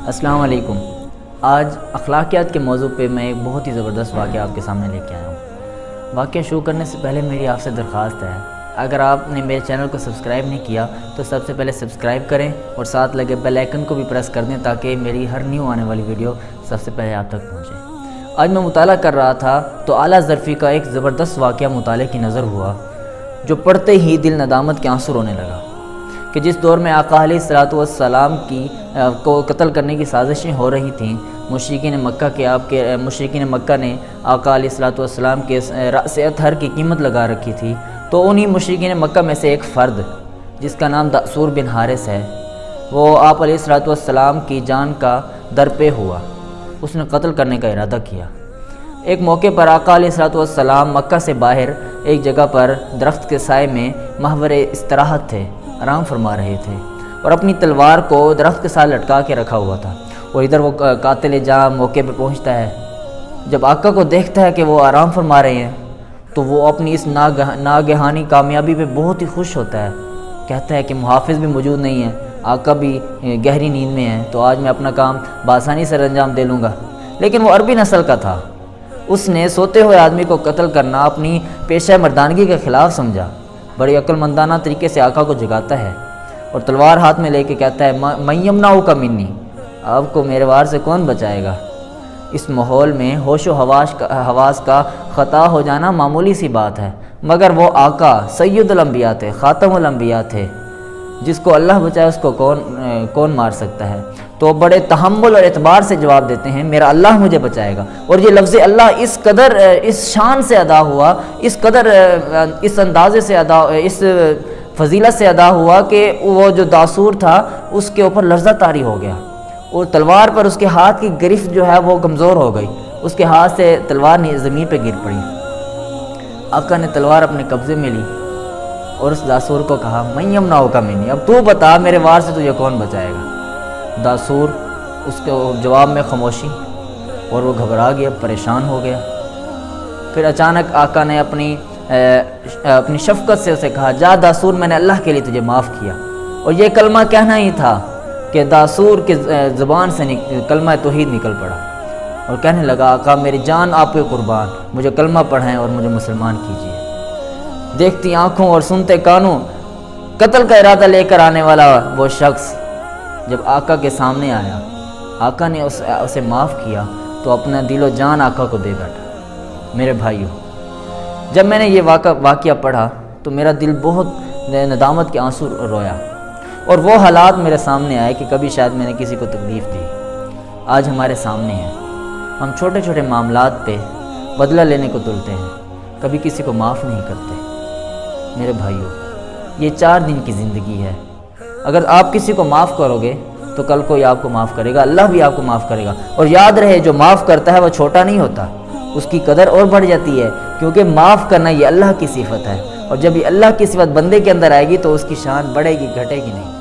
السلام علیکم۔ آج اخلاقیات کے موضوع پہ میں ایک بہت ہی زبردست واقعہ آپ کے سامنے لے کے آیا ہوں۔ واقعہ شروع کرنے سے پہلے میری آپ سے درخواست ہے، اگر آپ نے میرے چینل کو سبسکرائب نہیں کیا تو سب سے پہلے سبسکرائب کریں اور ساتھ لگے بیل آئیکن کو بھی پریس کر دیں تاکہ میری ہر نیو آنے والی ویڈیو سب سے پہلے آپ تک پہنچے۔ آج میں مطالعہ کر رہا تھا تو اعلیٰ ظرفی کا ایک زبردست واقعہ مطالعے کی نظر ہوا جو پڑھتے ہی دل ندامت کے آنسو رونے لگا کہ جس دور میں آقا علیہ الصلوۃ والسلام کو قتل کرنے کی سازشیں ہو رہی تھیں، مشرکین مکہ نے آقا علیہ الصلوۃ والسلام کے رأس اطہر کی قیمت لگا رکھی تھی، تو انہی مشرکین مکہ میں سے ایک فرد جس کا نام دأسور بن حارث ہے، وہ آپ علیہ الصلوۃ والسلام کی جان کا درپے ہوا۔ اس نے قتل کرنے کا ارادہ کیا۔ ایک موقع پر آقا علیہ الصلوۃ والسلام مکہ سے باہر ایک جگہ پر درخت کے سائے میں محور استراحت تھے، آرام فرما رہے تھے اور اپنی تلوار کو درخت کے ساتھ لٹکا کے رکھا ہوا تھا، اور ادھر وہ قاتل جاں موقع پہ پہنچتا ہے۔ جب آقا کو دیکھتا ہے کہ وہ آرام فرما رہے ہیں تو وہ اپنی اس ناگہانی کامیابی پہ بہت ہی خوش ہوتا ہے۔ کہتا ہے کہ محافظ بھی موجود نہیں ہے، آقا بھی گہری نیند میں ہے، تو آج میں اپنا کام بآسانی سے انجام دے لوں گا۔ لیکن وہ عربی نسل کا تھا، اس نے سوتے ہوئے آدمی کو قتل کرنا اپنی پیشہ مردانگی کے خلاف سمجھا۔ بڑی عقل مندانہ طریقے سے آقا کو جگاتا ہے اور تلوار ہاتھ میں لے کے کہتا ہے من یمنعک منی، آپ کو میرے وار سے کون بچائے گا۔ اس ماحول میں ہوش و حواس کا خطا ہو جانا معمولی سی بات ہے، مگر وہ آقا سید الانبیاء تھے، خاتم الانبیاء تھے، جس کو اللہ بچائے اس کو کون مار سکتا ہے۔ تو بڑے تحمل اور اعتبار سے جواب دیتے ہیں میرا اللہ مجھے بچائے گا۔ اور یہ لفظ اللہ اس قدر اس شان سے ادا ہوا، اس قدر اس اندازے سے اس فضیلت سے ادا ہوا کہ وہ جو داسور تھا اس کے اوپر لرزہ طاری ہو گیا، اور تلوار پر اس کے ہاتھ کی گرفت جو ہے وہ کمزور ہو گئی، اس کے ہاتھ سے تلوار زمین پہ گر پڑی۔ آقا نے تلوار اپنے قبضے میں لی اور اس داسور کو کہا من یمنعک منی، اب تو بتا میرے وار سے تجھے کون بچائے گا۔ داسور اس کے جواب میں خاموشی، اور وہ گھبرا گیا، پریشان ہو گیا۔ پھر اچانک آقا نے اپنی شفقت سے اسے کہا جا داسور، میں نے اللہ کے لیے تجھے معاف کیا۔ اور یہ کلمہ کہنا ہی تھا کہ داسور کی زبان سے کلمہ توحید نکل پڑا اور کہنے لگا آقا میری جان آپ کے قربان، مجھے کلمہ پڑھائیں اور مجھے مسلمان کیجیے۔ دیکھتی آنکھوں اور سنتے کانوں قتل کا ارادہ لے کر آنے والا وہ شخص جب آقا کے سامنے آیا، آقا نے اسے معاف کیا تو اپنا دل و جان آقا کو دے بیٹھا۔ میرے بھائیوں، جب میں نے یہ واقعہ پڑھا تو میرا دل بہت ندامت کے آنسو رویا، اور وہ حالات میرے سامنے آئے کہ کبھی شاید میں نے کسی کو تکلیف دی، آج ہمارے سامنے ہیں۔ ہم چھوٹے چھوٹے معاملات پہ بدلہ لینے کو تلتے ہیں، کبھی کسی کو معاف نہیں کرتے۔ میرے بھائیوں، یہ 4 دن کی زندگی ہے، اگر آپ کسی کو معاف کرو گے تو کل کوئی آپ کو معاف کرے گا، اللہ بھی آپ کو معاف کرے گا۔ اور یاد رہے جو معاف کرتا ہے وہ چھوٹا نہیں ہوتا، اس کی قدر اور بڑھ جاتی ہے، کیونکہ معاف کرنا یہ اللہ کی صفت ہے، اور جب یہ اللہ کی صفت بندے کے اندر آئے گی تو اس کی شان بڑھے گی، گھٹے گی نہیں۔